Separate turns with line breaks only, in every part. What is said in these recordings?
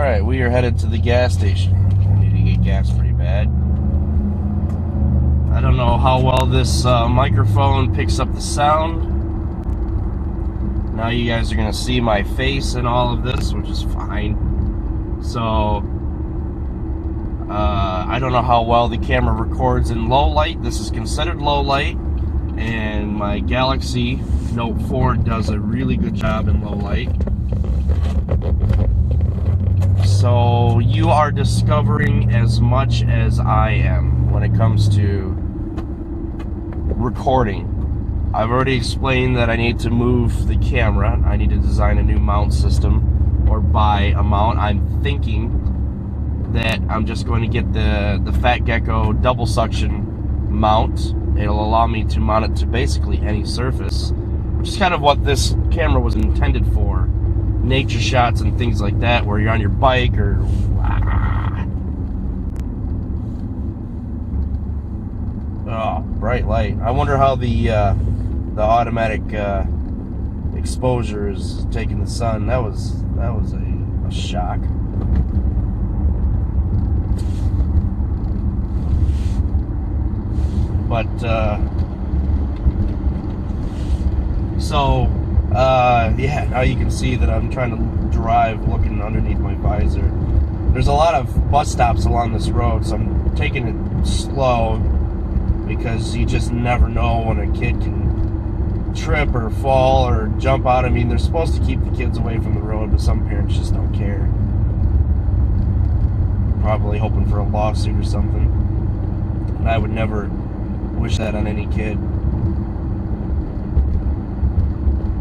Alright, we are headed to the gas station. We need to get gas pretty bad. I don't know how well this microphone picks up the sound. Now you guys are going to see my face in all of this, which is fine. So, I don't know how well the camera records in low light. This is considered low light. And my Galaxy Note 4 does a really good job in low light. So you are discovering as much as I am when it comes to recording. I've already explained that I need to move the camera. I need to design a new mount system or buy a mount. I'm thinking that I'm just going to get the Fat Gecko double suction mount. It'll allow me to mount it to basically any surface, which is kind of what this camera was intended for. Nature shots and things like that, where you're on your bike or oh, bright light. I wonder how the automatic exposure is taking the sun. That was a shock. But yeah, now you can see that I'm trying to drive looking underneath my visor. There's a lot of bus stops along this road, so I'm taking it slow because you just never know when a kid can trip or fall or jump out. I mean, they're supposed to keep the kids away from the road, but some parents just don't care. Probably hoping for a lawsuit or something. And I would never wish that on any kid.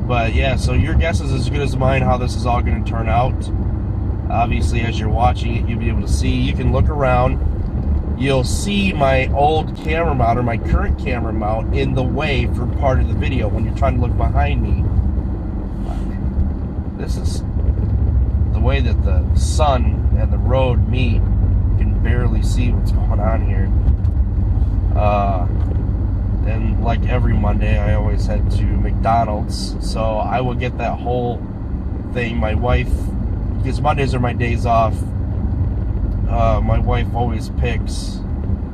But yeah, so your guess is as good as mine how this is all going to turn out. Obviously, as you're watching it, you'll be able to see. You can look around. You'll see my old camera mount or my current camera mount in the way for part of the video when you're trying to look behind me. This is the way that the sun and the road meet. You can barely see what's going on here. And like every Monday, I always head to McDonald's, so I will get that whole thing. My wife, because Mondays are my days off, my wife always picks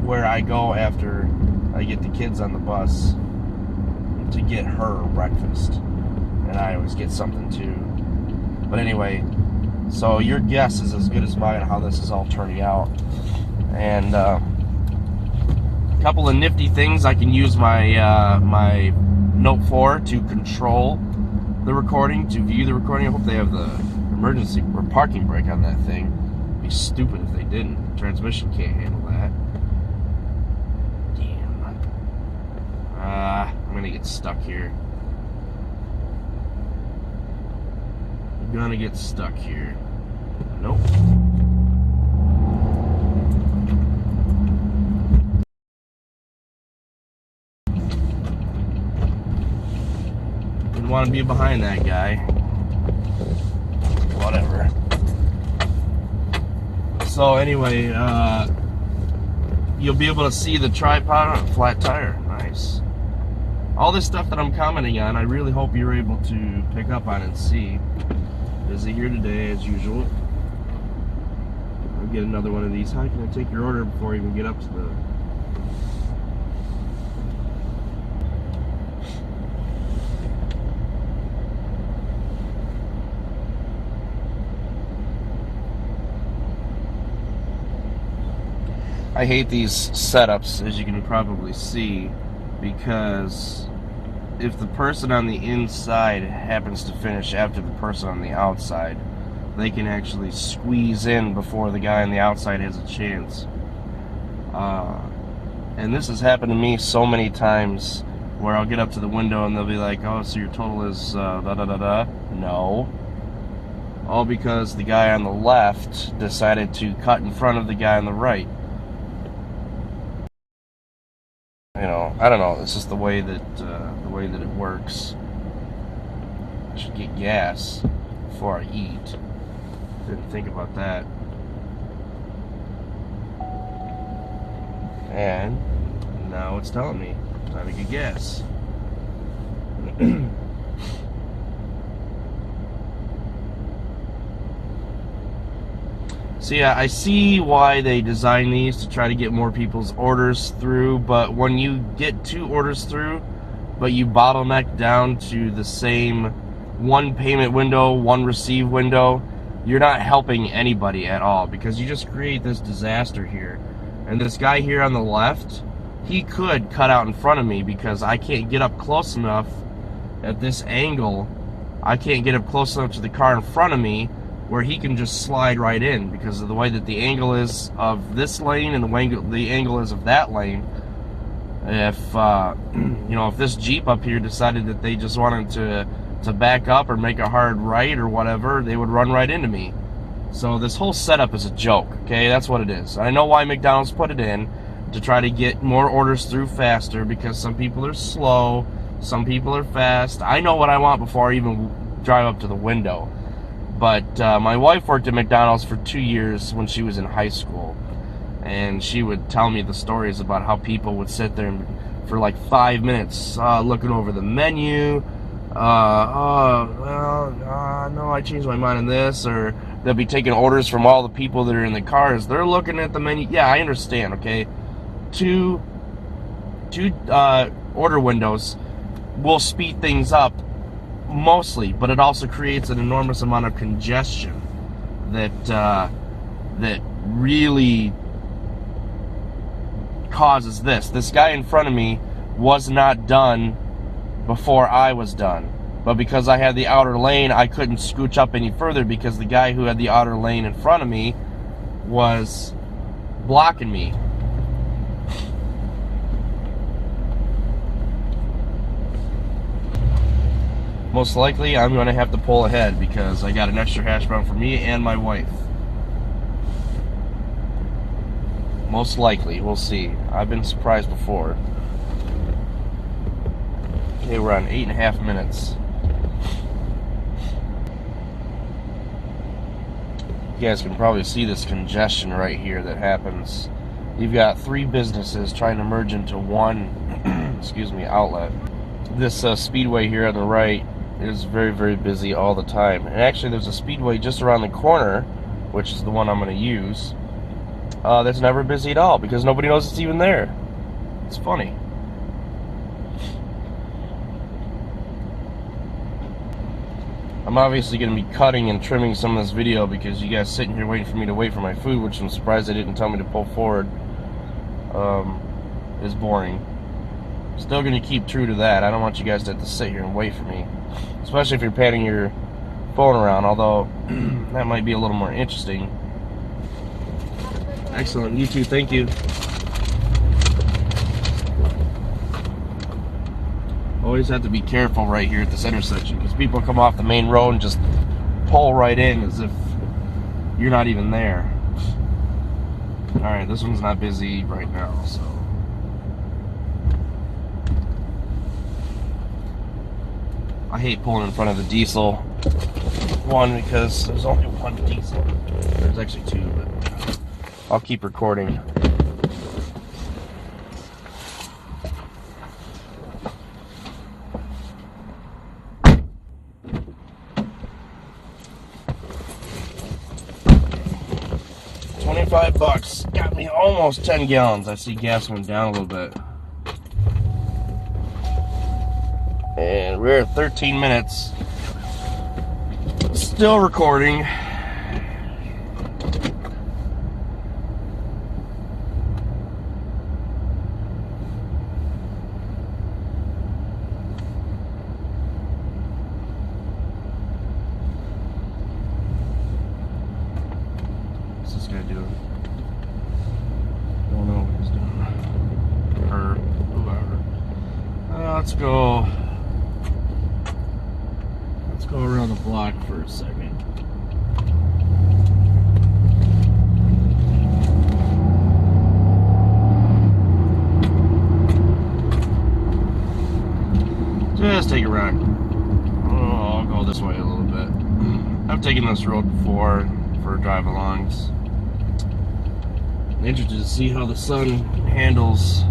where I go after I get the kids on the bus to get her breakfast, and I always get something too. But anyway, so your guess is as good as mine how this is all turning out. And couple of nifty things. I can use my my Note 4 to control the recording, to view the recording. I hope they have the emergency or parking brake on that thing. It'd be stupid if they didn't. The transmission can't handle that. Damn. I'm gonna get stuck here. I'm gonna get stuck here. Nope. Want to be behind that guy. Whatever. So anyway, you'll be able to see the tripod on a flat tire. Nice. All this stuff that I'm commenting on, I really hope you're able to pick up on and see. Busy here today as usual. I'll get another one of these. How can I take your order before I even get up to the... I hate these setups, as you can probably see, because if the person on the inside happens to finish after the person on the outside, they can actually squeeze in before the guy on the outside has a chance. And this has happened to me so many times where I'll get up to the window and they'll be like, oh, so your total is da-da-da-da. No. All because the guy on the left decided to cut in front of the guy on the right. You know, I don't know. It's just the way that it works. I should get gas before I eat. Didn't think about that. And now it's telling me time to get gas. So yeah, I see why they design these to try to get more people's orders through, but when you get 2 orders through, but you bottleneck down to the same 1 payment window, 1 receive window, you're not helping anybody at all, because you just create this disaster here. And this guy here on the left, he could cut out in front of me because I can't get up close enough at this angle. I can't get up close enough to the car in front of me where he can just slide right in because of the way that the angle is of this lane and the angle is of that lane. If you know, if this Jeep up here decided that they just wanted to back up or make a hard right or whatever, they would run right into me. So this whole setup is a joke, okay? That's what it is. I know why McDonald's put it in, to try to get more orders through faster, because some people are slow, some people are fast. I know what I want before I even drive up to the window. But my wife worked at McDonald's for 2 years when she was in high school, and she would tell me the stories about how people would sit there for like 5 minutes looking over the menu. No, I changed my mind on this. Or they'll be taking orders from all the people that are in the cars. They're looking at the menu. Yeah, I understand, okay? Two order windows will speed things up mostly, but it also creates an enormous amount of congestion that really causes this. This guy in front of me was not done before I was done, but because I had the outer lane, I couldn't scooch up any further because the guy who had the outer lane in front of me was blocking me. Most likely, I'm going to have to pull ahead because I got an extra hash brown for me and my wife. Most likely, we'll see. I've been surprised before. Okay, we're on 8.5 minutes. You guys can probably see this congestion right here that happens. You've got 3 businesses trying to merge into one excuse me, outlet. This speedway here on the right is very, very busy all the time. And actually, there's a speedway just around the corner, which is the one I'm going to use, that's never busy at all because nobody knows it's even there. It's funny. I'm obviously going to be cutting and trimming some of this video because you guys sitting here waiting for me to wait for my food, which I'm surprised they didn't tell me to pull forward, is boring. Still going to keep true to that. I don't want you guys to have to sit here and wait for me, especially if you're patting your phone around, although that might be a little more interesting. Excellent. You too. Thank you. Always have to be careful right here at this intersection because people come off the main road and just pull right in as if you're not even there. Alright, this one's not busy right now, so. I hate pulling in front of the diesel one because there's only one diesel. There's actually 2, but I'll keep recording. $25 got me almost 10 gallons. I see gas went down a little bit. And we're at 13 minutes. Still recording. What's this guy doing? I don't know what he's doing. Or whoever. Let's go. Go around the block for a second. Just take a ride. Oh, I'll go this way a little bit. I've taken this road before for drive-alongs. I'm interested to see how the sun handles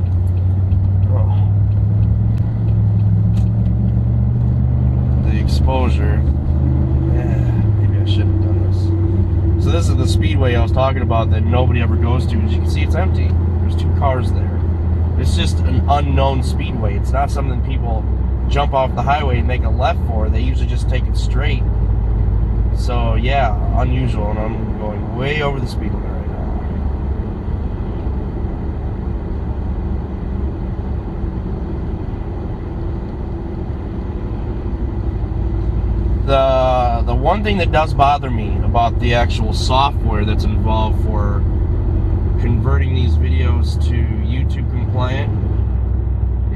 exposure. Yeah, maybe I should have done this. So this is the speedway I was talking about that nobody ever goes to. As you can see, it's empty. There's 2 cars there. It's just an unknown speedway. It's not something people jump off the highway and make a left for. They usually just take it straight. So yeah, unusual, and I'm going way over the speed limit right now. The one thing that does bother me about the actual software that's involved for converting these videos to YouTube compliant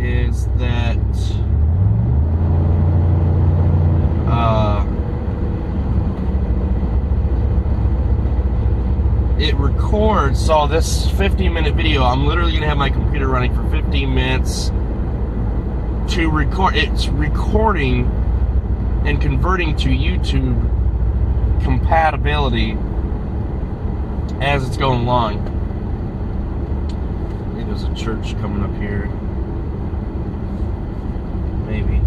is that it records. So this 15-minute video, I'm literally gonna have my computer running for 15 minutes to record. It's recording and converting to YouTube compatibility as it's going along. I think there's a church coming up here. Maybe.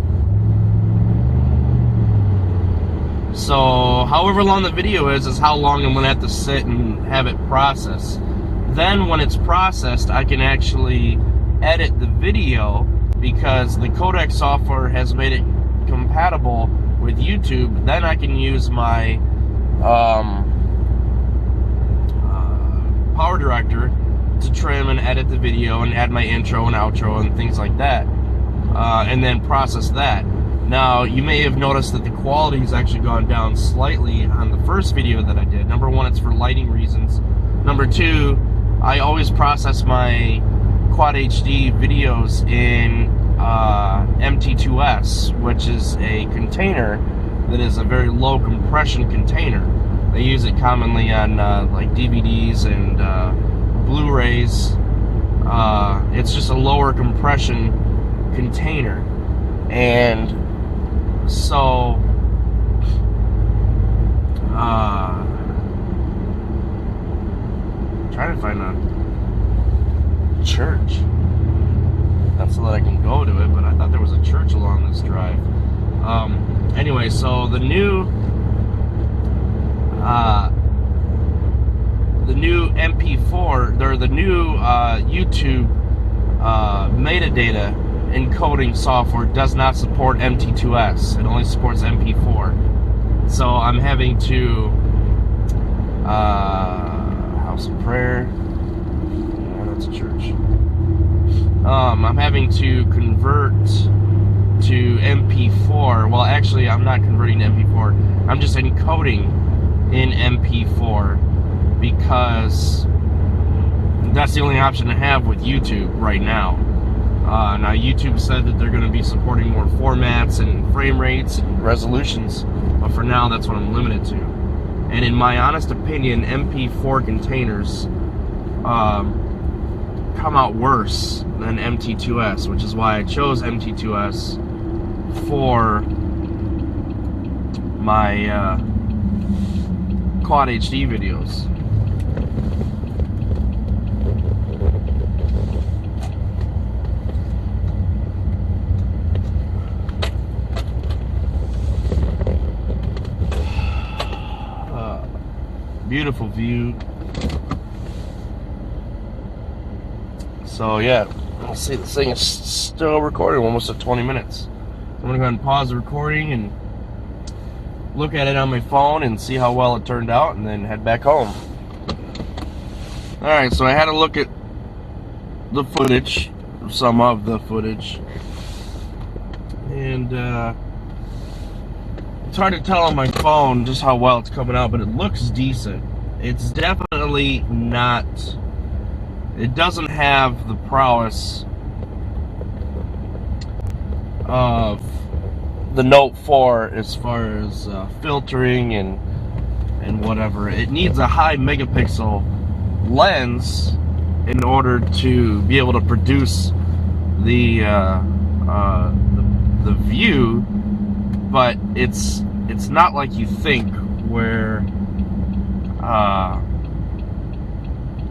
So, however long the video is how long I'm going to have to sit and have it processed. Then, when it's processed, I can actually edit the video because the codec software has made it compatible with YouTube. Then I can use my Power Director to trim and edit the video and add my intro and outro and things like that, and then process that. Now, you may have noticed that the quality has actually gone down slightly on the first video that I did. Number one, it's for lighting reasons. Number two, I always process my Quad HD videos in MT2S, which is a container that is a very low compression container. They use it commonly on like DVDs and Blu-rays. It's just a lower compression container, and so trying to find a church so that I can go to it, but I thought there was a church along this drive. Anyway, so the new MP4, or the new YouTube metadata encoding software does not support MT2S. It only supports MP4. So I'm having to House of Prayer. Yeah, that's a church. I'm having to convert to MP4. Well, actually, I'm not converting to MP4. I'm just encoding in MP4 because that's the only option I have with YouTube right now. Now, YouTube said that they're going to be supporting more formats and frame rates and resolutions, but for now, that's what I'm limited to. And in my honest opinion, MP4 containers come out worse than MT2S, which is why I chose MT2S for my Quad HD videos. Beautiful view. So yeah, let's see, this thing is still recording, almost at 20 minutes. I'm gonna go ahead and pause the recording and look at it on my phone and see how well it turned out, and then head back home. Alright, so I had a look at the footage, some of the footage, and it's hard to tell on my phone just how well it's coming out, but it looks decent. It's definitely not, it doesn't have the prowess of the Note 4 as far as filtering and whatever. It needs a high megapixel lens in order to be able to produce the view, but it's not like you think, where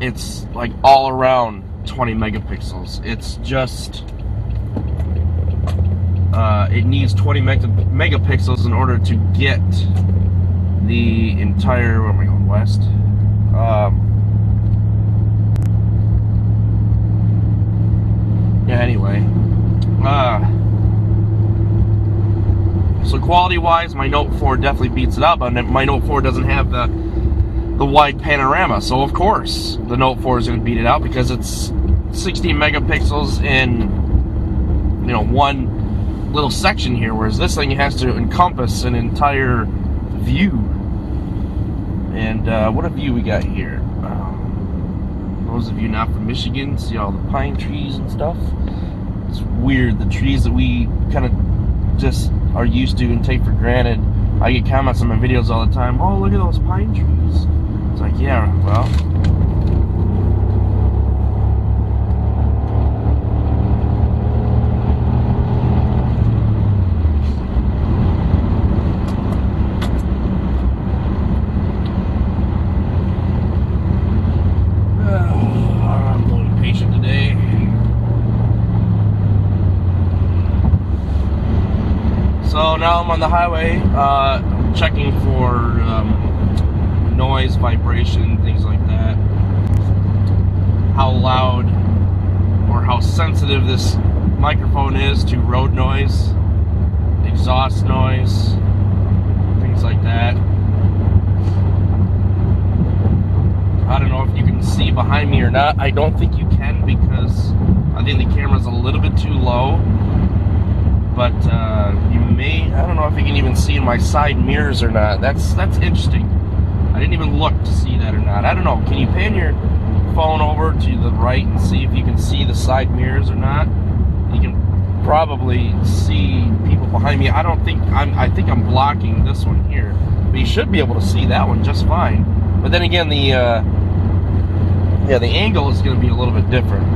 it's like all around 20 megapixels. It's just it needs 20 megapixels in order to get the entire, where am I going, west? Yeah, anyway. So quality-wise, my Note 4 definitely beats it up, and my Note 4 doesn't have the wide panorama, so of course the Note 4 is going to beat it out because it's 16 megapixels in, one little section here, whereas this thing has to encompass an entire view. And what a view we got here. Those of you not from Michigan see all the pine trees and stuff. It's weird, the trees that we kind of just are used to and take for granted. I get comments on my videos all the time, oh, look at those pine trees. It's like, yeah, well, I'm a little impatient today. So now I'm on the highway, checking for noise, vibration, things like that. How loud or how sensitive this microphone is to road noise, exhaust noise, things like that. I don't know if you can see behind me or not. I don't think you can because I think the camera's a little bit too low. But you may, I don't know if you can even see in my side mirrors or not. That's interesting. I didn't even look to see that or not. I don't know. Can you pan your phone over to the right and see if you can see the side mirrors or not? You can probably see people behind me. I think I'm blocking this one here. But you should be able to see that one just fine. But then again, the angle is going to be a little bit different.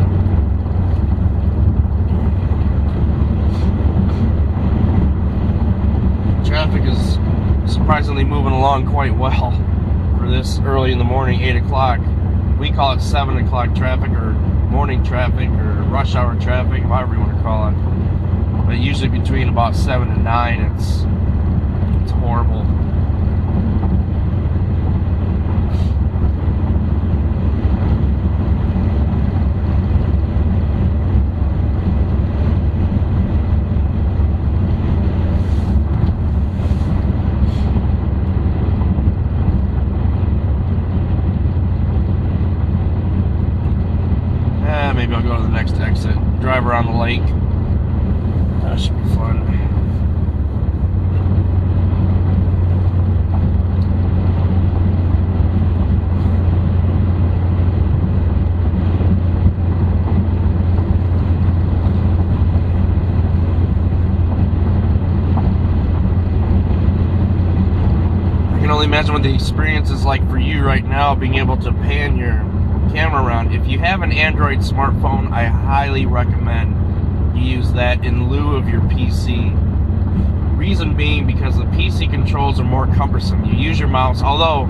Traffic is surprisingly moving along quite well for this early in the morning, 8 o'clock. We call it 7 o'clock traffic or morning traffic or rush hour traffic, however you want to call it. But usually between about 7 and 9, it's horrible. Maybe I'll go to the next exit, drive around the lake. That should be fun. I can only imagine what the experience is like for you right now, being able to pan your camera around. If you have an Android smartphone, I highly recommend you use that in lieu of your PC. Reason being because the PC controls are more cumbersome. You use your mouse, although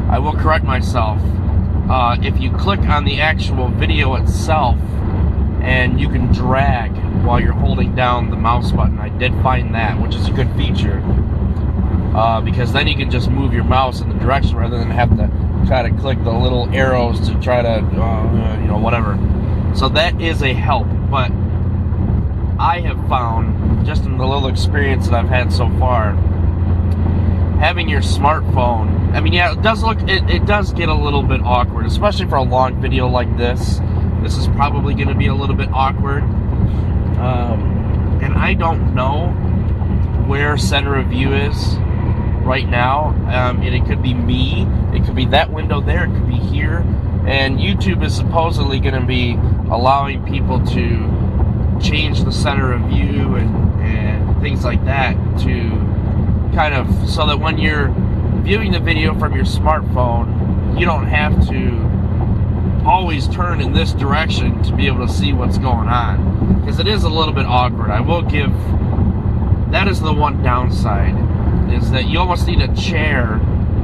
I will correct myself. If you click on the actual video itself and you can drag while you're holding down the mouse button, I did find that, which is a good feature, because then you can just move your mouse in the direction rather than have to try to click the little arrows to try to, whatever. So that is a help, but I have found, just in the little experience that I've had so far, having your smartphone, I mean, yeah, it does get a little bit awkward, especially for a long video like this. This is probably going to be a little bit awkward. And I don't know where center of view is right now. And it could be me, it could be that window there, it could be here. And YouTube is supposedly going to be allowing people to change the center of view and things like that, to kind of, so that when you're viewing the video from your smartphone, you don't have to always turn in this direction to be able to see what's going on, because it is a little bit awkward. I will give, that is the one downside, is that you almost need a chair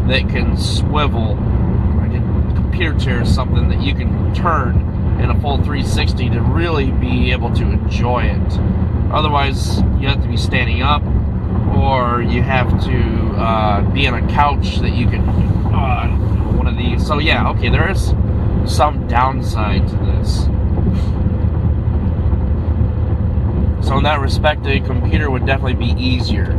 that can swivel, like a computer chair or something that you can turn in a full 360 to really be able to enjoy it. Otherwise, you have to be standing up, or or you have to be on a couch that you can one of these. So yeah, okay, there is some downside to this. So in that respect, a computer would definitely be easier.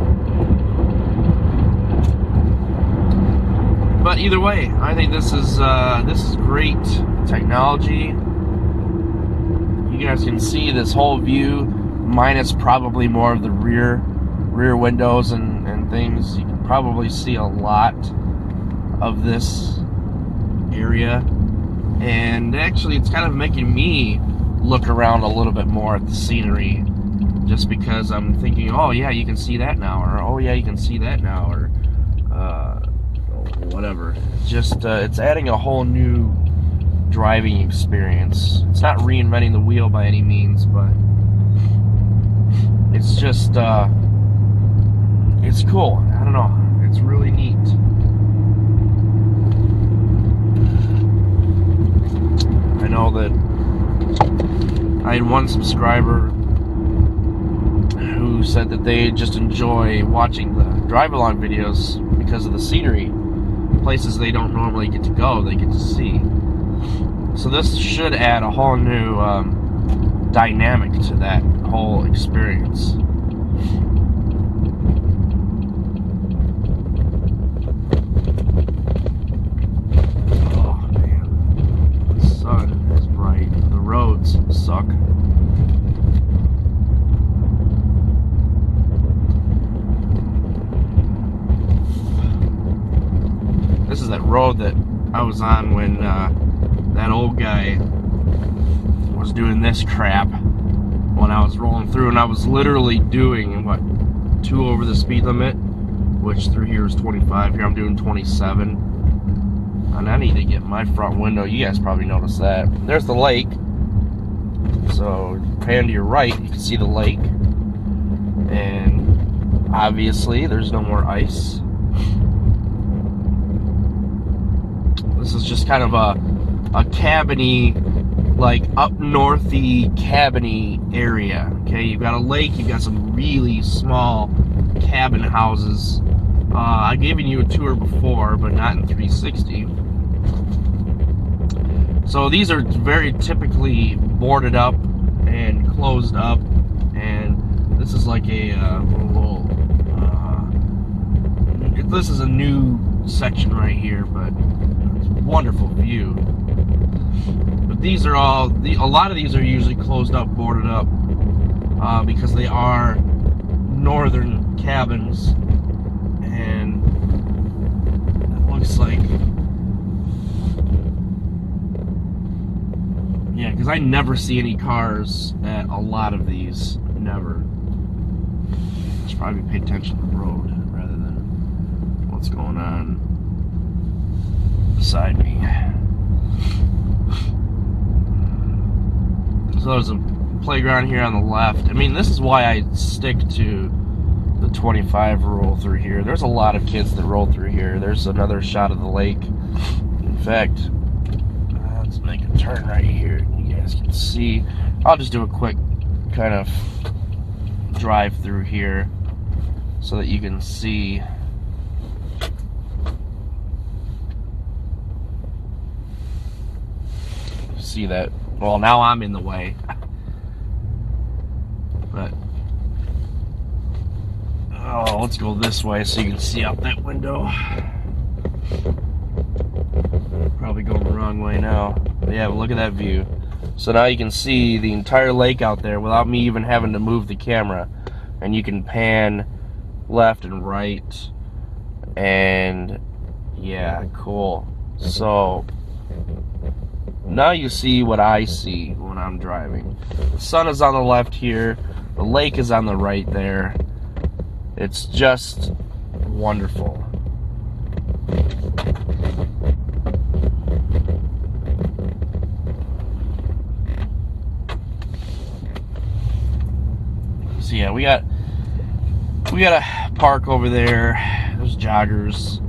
But either way, I think this is great technology. You guys can see this whole view, minus probably more of the rear windows and things. You can probably see a lot of this area, and actually it's kind of making me look around a little bit more at the scenery, just because I'm thinking, oh yeah, you can see that now, or oh yeah, you can see that now, or whatever. Just it's adding a whole new driving experience. It's not reinventing the wheel by any means, but it's just it's cool. I don't know, it's really neat. I know that I had one subscriber who said that they just enjoy watching the drive-along videos because of the scenery. Places they don't normally get to go, they get to see. So this should add a whole new dynamic to that whole experience. Oh man, the sun is bright. The roads suck. This is that road that I was on when that old guy was doing this crap when I was rolling through, and I was literally doing, what, 2 over the speed limit, which through here is 25. Here I'm doing 27. And I need to get my front window. You guys probably noticed that. There's the lake. So pan to your right, you can see the lake. And obviously there's no more ice. This is just kind of a cabiny, like up northy cabiny area. Okay, you've got a lake, you've got some really small cabin houses. I've given you a tour before, but not in 360. So these are very typically boarded up and closed up, and this is like a little. This is a new section right here, but it's a wonderful view. But these are all a lot of these are usually closed up, boarded up, because they are northern cabins, and it looks like, yeah, because I never see any cars at a lot of these, never. I should probably pay attention to the road rather than what's going on beside me. So there's a playground here on the left. I mean, this is why I stick to the 25 rule through here. There's a lot of kids that roll through here. There's another shot of the lake. In fact, let's make a turn right here. You guys can see. I'll just do a quick kind of drive through here so that you can see. See that? Well, now I'm in the way. But oh, let's go this way so you can see out that window. Probably going the wrong way now. But yeah, but look at that view. So now you can see the entire lake out there without me even having to move the camera. And you can pan left and right. And yeah, cool. So now you see what I see when I'm driving. The sun is on the left here. The lake is on the right there. It's just wonderful. So yeah, we got a park over there. There's joggers.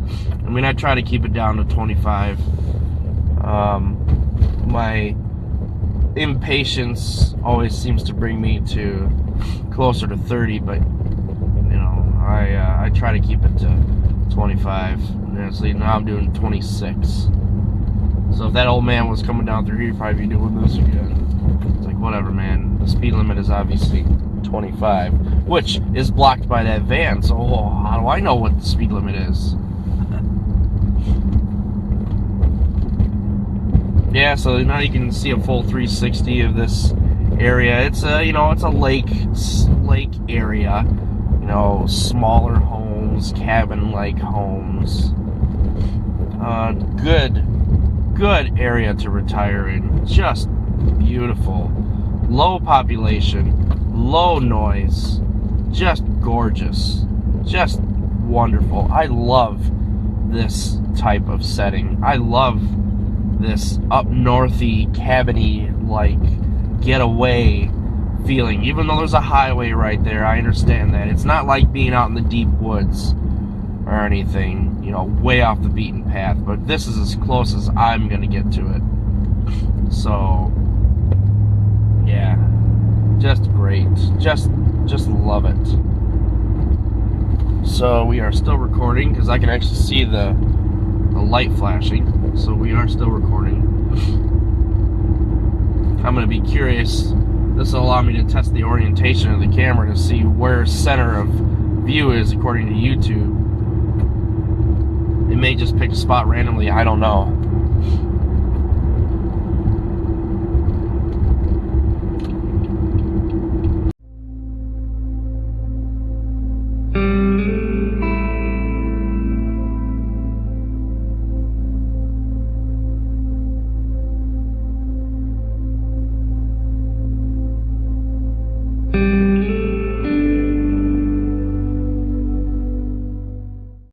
I mean, I try to keep it down to 25. My impatience always seems to bring me to closer to 30, but you know, I try try to keep it to 25. And so now I'm doing 26. So if that old man was coming down through here, he'd probably be doing this again. It's like, whatever, man. The speed limit is obviously 25, which is blocked by that van. So how do I know what the speed limit is? Yeah, so now you can see a full 360 of this area. It's a, it's a lake area. Smaller homes, cabin-like homes. Good area to retire in. Just beautiful. Low population, low noise, just gorgeous, just wonderful. I love this type of setting. I love this up northy, cabiny, like getaway feeling. Even though there's a highway right there, I understand that. It's not like being out in the deep woods or anything, way off the beaten path, but this is as close as I'm gonna get to it. So yeah, just great. Just love it. So we are still recording because I can actually see the light flashing. So we are still recording. I'm going to be curious. This will allow me to test the orientation of the camera to see where center of view is according to YouTube. It may just pick a spot randomly. I don't know.